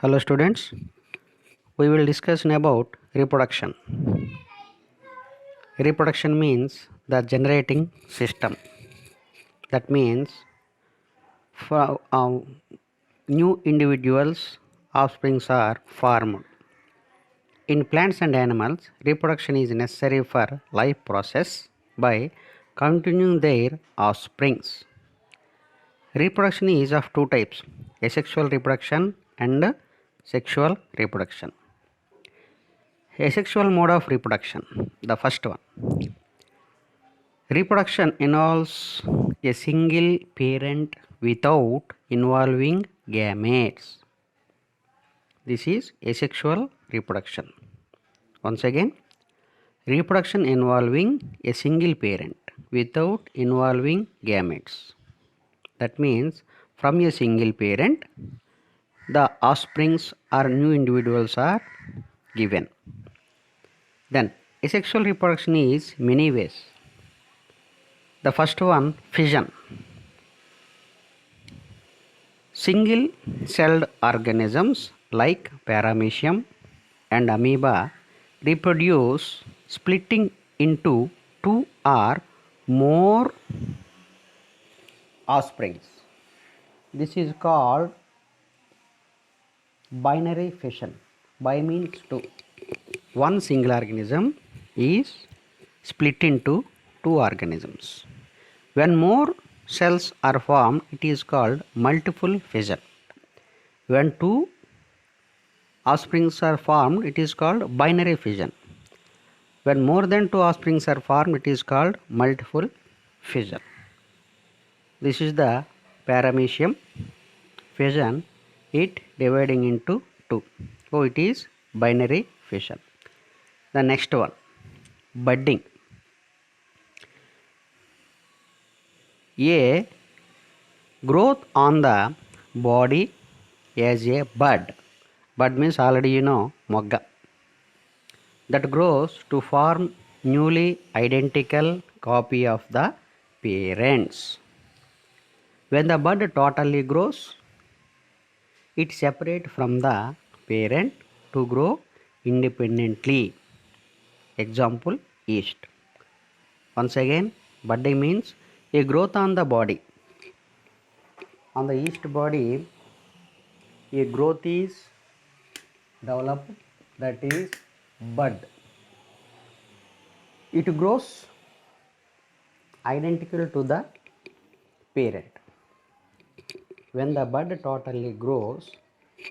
Hello students, we will discuss about reproduction. Reproduction means the generating system. That means for new individuals, offsprings are formed. In plants and animals, reproduction is necessary for life process by continuing their offsprings. Reproduction is of two types, asexual reproduction and sexual reproduction. Asexual mode of reproduction, the first one. Reproduction involves a single parent without involving gametes. This is asexual reproduction. Once again, reproduction involving a single parent without involving gametes. That means from a single parent, the offsprings or new individuals are given. Then, asexual reproduction is many ways. The first one, fission. Single celled organisms like paramecium and amoeba reproduce splitting into two or more offsprings. This is called binary fission. Bi means two. One single organism is split into two organisms. When more cells are formed, it is called multiple fission. When two offsprings are formed, it is called binary fission. When more than two offsprings are formed, it is called multiple fission. This is the paramecium fission, it dividing into two. So it is binary fission. The next one, budding. A growth on the body as a bud. Bud means already you know mogga. That grows to form newly identical copy of the parents. When the bud totally grows, it separates from the parent to grow independently. Example, yeast. Once again, budding means a growth on the body. On the yeast body, a growth is developed, that is bud. It grows identical to the parent. When the bud totally grows,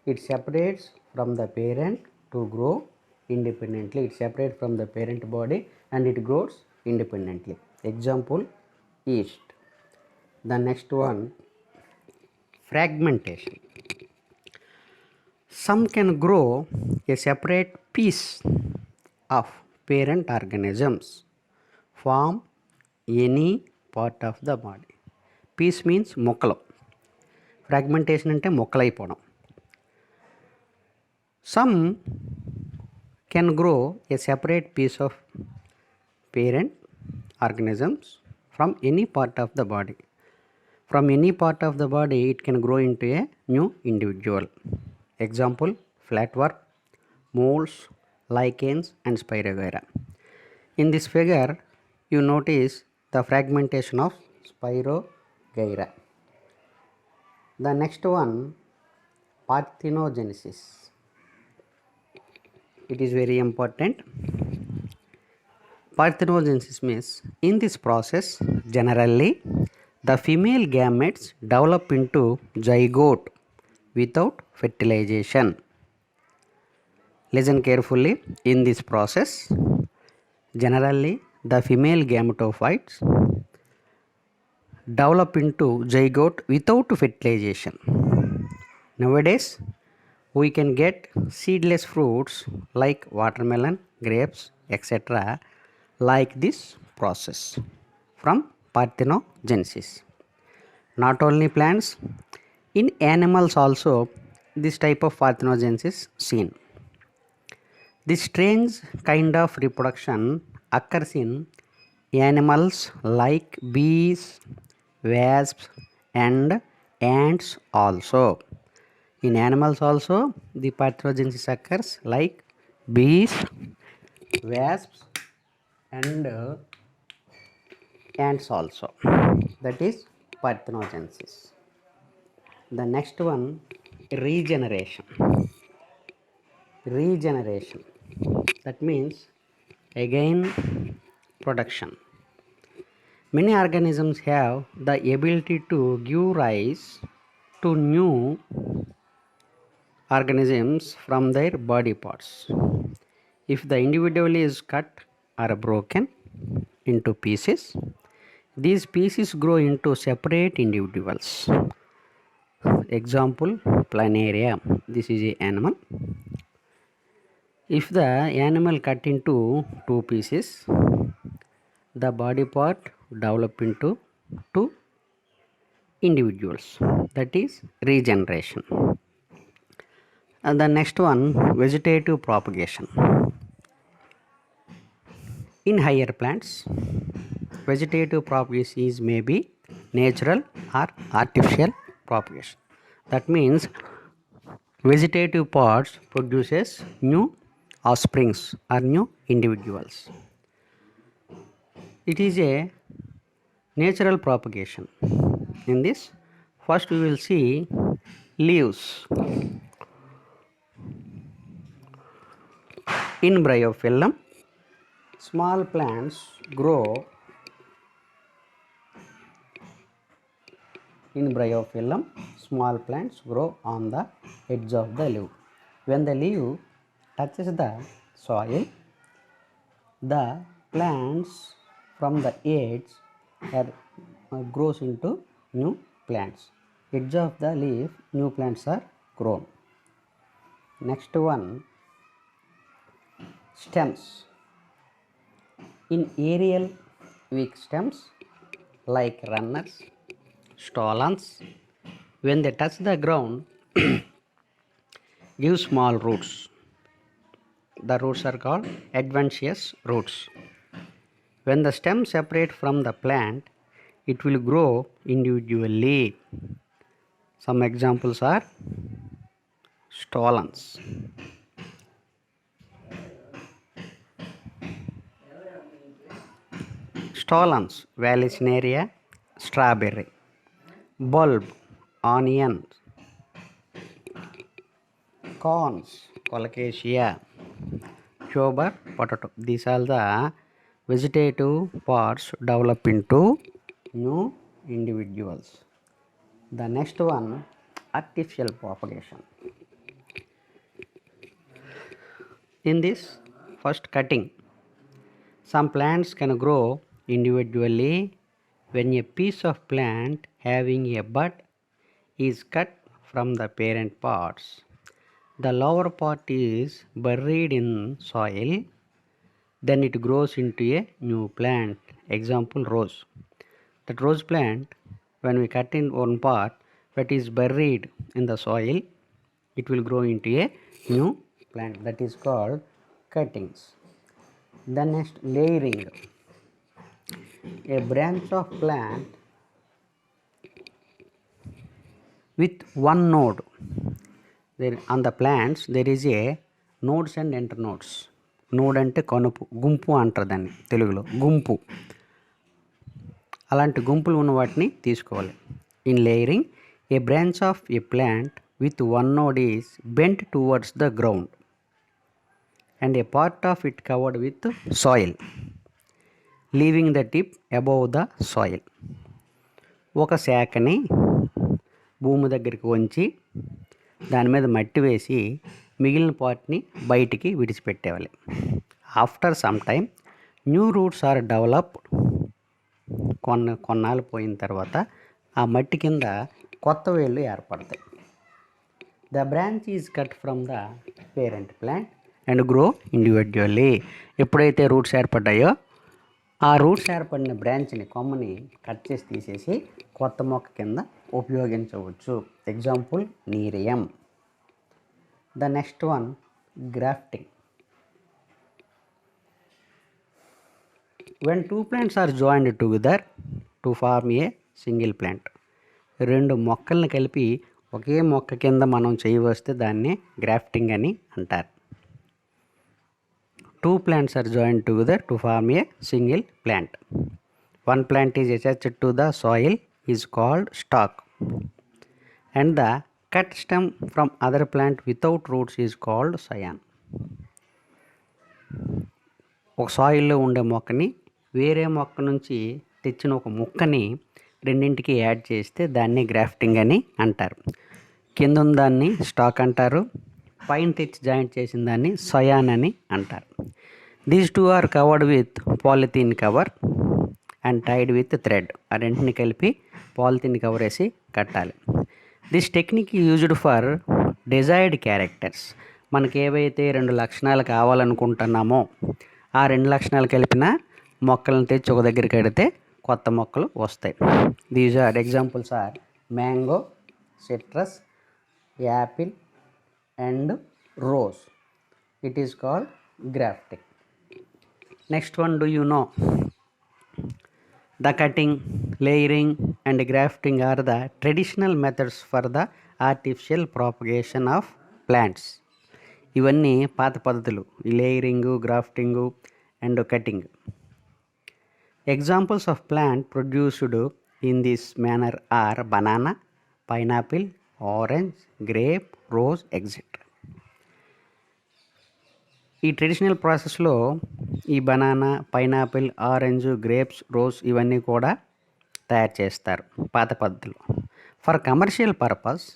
it separates from the parent to grow independently. It separates from the parent body and it grows independently. Example, yeast. The next one, fragmentation. Some can grow a separate piece of parent organisms from any part of the body. Piece means మొక్కలు. Fragmentation అంటే మొక్కలైపోవడం. Some can grow a separate piece of parent organisms from any part of the body. From any part of the body, it can grow into a new individual. Example, flatworm, molds, lichens and Spirogyra. In this figure, you notice the fragmentation of Spirogyra. The next one, parthenogenesis. It is very important. Parthenogenesis means in this process, generally, the female gametes develop into zygote without fertilization. Listen carefully. In this process, generally, the female gametophytes develop into zygote without fertilization. Nowadays, we can get seedless fruits like watermelon, grapes, etc. like this process from parthenogenesis. Not only plants, in animals also this type of parthenogenesis seen. This strange kind of reproduction occurs in animals like bees, wasps and ants also. In animals also, the parthenogenesis occurs like bees, wasps, and ants also. That is parthenogenesis. The next one, regeneration. Regeneration. That means again production. Many organisms have the ability to give rise to new organisms from their body parts. If the individual is cut or broken into pieces, these pieces grow into separate individuals. Example, planaria. This is an animal. If the animal cut into two pieces, the body part develop into two individuals. That is regeneration. And the next one, vegetative propagation. In higher plants, vegetative propagation is maybe natural or artificial propagation. That means vegetative parts produces new offsprings or new individuals. It is a natural propagation. In this, first we will see leaves. In bryophyllum, small plants grow in bryophyllum. Small plants grow on the edge of the leaf. When the leaf touches the soil, the plants from the edge grows into new plants. Edge of the leaf, new plants are grown. Next one, stems. In aerial weak stems like runners, stolons, when they touch the ground, give small roots. The roots are called adventitious roots. When the stems separate from the plant, it will grow individually. Some examples are stolons. Stolons, Vallisneria, strawberry. Bulb, onion. Corns, colocasia. Tuber, potato. These are the vegetative parts develop into new individuals. The next one, artificial propagation. In this, first cutting. Some plants can grow individually when a piece of plant having a bud is cut from the parent parts. The lower part is buried in soil, then it grows into a new plant. Example, rose. That rose plant, when we cut in one part that is buried in the soil, it will grow into a new plant. That is called cuttings. The next, layering. A branch of plant with one node. There on the plants there is a nodes and internodes. Node అంటే కనుపు, గుంపు అంటారు దాన్ని తెలుగులో, గుంపు. అలాంటి గుంపులు ఉన్న వాటిని తీసుకోవాలి. In layering, a branch of a plant with one node is bent towards the ground and a part of it covered with soil, leaving the tip above the soil. ఒక శాఖని భూమి దగ్గరికి వంచి దాని మీద మట్టి వేసి మిగిలిన పార్ట్ని బయటికి విడిచిపెట్టేవాలి. After some time new roots are developed. కొన్నాళ్ళు పోయిన తర్వాత ఆ మట్టి కింద కొత్త వేళ్ళు ఏర్పడతాయి. The branch is cut from the parent plant and grow individually. ఎప్పుడైతే రూట్స్ ఏర్పడ్డాయో ఆ రూట్స్ ఏర్పడిన బ్రాంచ్ని, కొమ్మని కట్ చేసి తీసేసి కొత్త మొక్క కింద ఉపయోగించవచ్చు. Example, nerium. The next one, grafting. When two plants are joined together to form a single plant. రెండు మొక్కల్ని కలిపి ఒకే మొక్క కింద మనం చేయవస్తే దాన్ని గ్రాఫ్టింగ్ అని అంటారు. Two plants are joined together to form a single plant. One plant is attached to the soil is called stalk, and the cut stem from other plant without roots is called scion. ఒక సాయిల్లో ఉండే మొక్కని వేరే మొక్క నుంచి తెచ్చిన ఒక మొక్కని రెండింటికి యాడ్ చేస్తే దాన్ని గ్రాఫ్టింగ్ అని అంటారు. కింద ఉన్న దాన్ని స్టాక్ అంటారు, పైన తెచ్చి జాయింట్ చేసిన దాన్ని సయాన్ అని అంటారు. These two are covered with polythene cover and tied with thread. ఆ రెంటిని కలిపి పాలిథీన్ కవర్ వేసి కట్టాలి. This technique used for desired characters. మనకి ఏవైతే 2 లక్షణాలు కావాలనుకుంటున్నామో ఆ 2 లక్షణాలు కలిపిన మొక్కలను తెచ్చి ఒక దగ్గర కడితే కొత్త మొక్కలు వస్తాయి. These are examples are mango, citrus, apple and rose. It is called grafting. Next one, do you know? The cutting, layering and grafting are the traditional methods for the artificial propagation of plants. ఇవన్నీ పాత పద్ధతులు, layering, grafting and cutting. Examples of plant produced in this manner are banana, pineapple, orange, grape, rose etcetera. ఈ traditional ప్రాసెస్లో ఈ banana, pineapple, orange, grapes, rose ఇవన్నీ కూడా తయారు చేస్తారు పాత పద్ధతిలో. For commercial purpose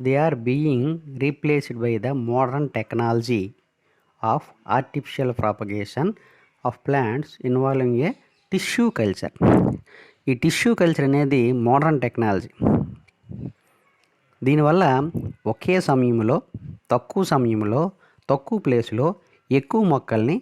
they are being replaced by the modern technology of artificial propagation of plants involving a tissue culture. ఈ టిష్యూ కల్చర్ అనేది మోడర్న్ టెక్నాలజీ. దీనివల్ల ఒకే సమయంలో తక్కువ ప్లేస్లో ఎక్కువ మొక్కల్ని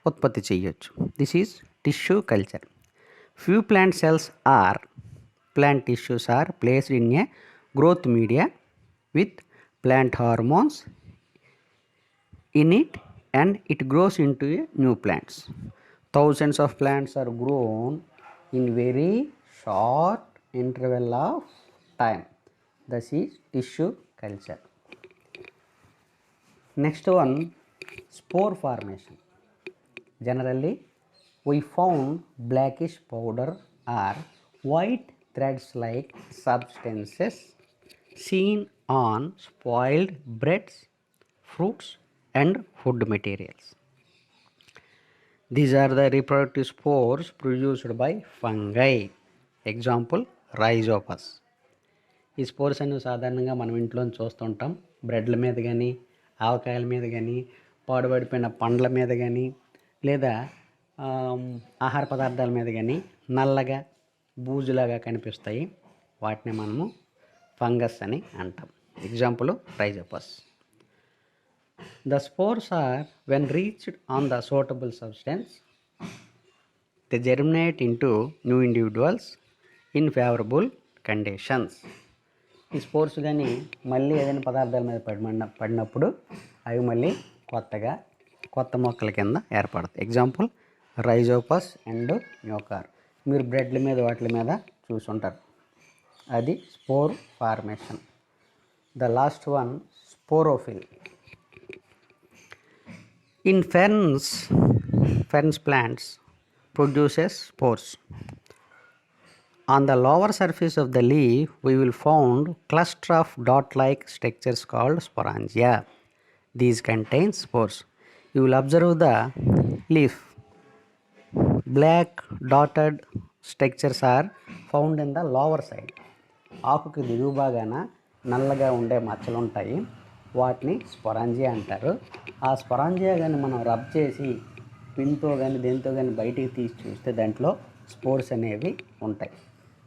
ఉత్పత్తి చేయొచ్చు. This is tissue culture. Few plant cells or plant tissues are placed in a growth media with plant hormones in it and it grows in to a new plants. Thousands of plants are grown in very short interval of time. This is tissue culture. Next one, spore formation. Generally, we found blackish powder or white threads like substances seen on spoiled breads, fruits and food materials. These are the reproductive spores produced by fungi. Example, rhizopus. ఈ spores అనేవి సాధారణంగా మనం ఇంట్లో చూస్తుంటాం. బ్రెడ్ల మీద కానీ, ఆవకాయల మీద కానీ, పాడుపడిపోయిన పండ్ల మీద కానీ, లేదా ఆహార పదార్థాల మీద కానీ నల్లగా బూజులాగా కనిపిస్తాయి. వాటిని మనము ఫంగస్ అని అంటాం. Example, Rhizopus. The spores are, when reached on the suitable substance, they germinate into new individuals in favorable conditions. ఈ స్పోర్స్ కానీ మళ్ళీ ఏదైనా పదార్థాల మీద పడినప్పుడు అవి మళ్ళీ కొత్త మొక్కల కింద ఏర్పడతాయి. Example, rhizopus and mucor. మీరు బ్రెడ్ల మీద వాటి మీద చూసుంటారు. అది spore formation. The last one, sporophyll. In ferns plants produces spores. On the lower surface of the leaf, we will find cluster of dot-like structures called sporangia. These contain spores. You will observe the leaf. Black dotted structures are found in the lower side. ఆకుకి దిగువ భాగాన నల్లగా ఉండే మచ్చలు ఉంటాయి. వాటిని sporangia అంటారు. ఆ sporangia కానీ మనం రబ్ చేసి పిన్తో కానీ దేంతో కానీ బయటికి తీసి చూస్తే దాంట్లో స్పోర్స్ అనేవి ఉంటాయి.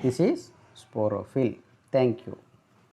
This is sporophyll. Thank you.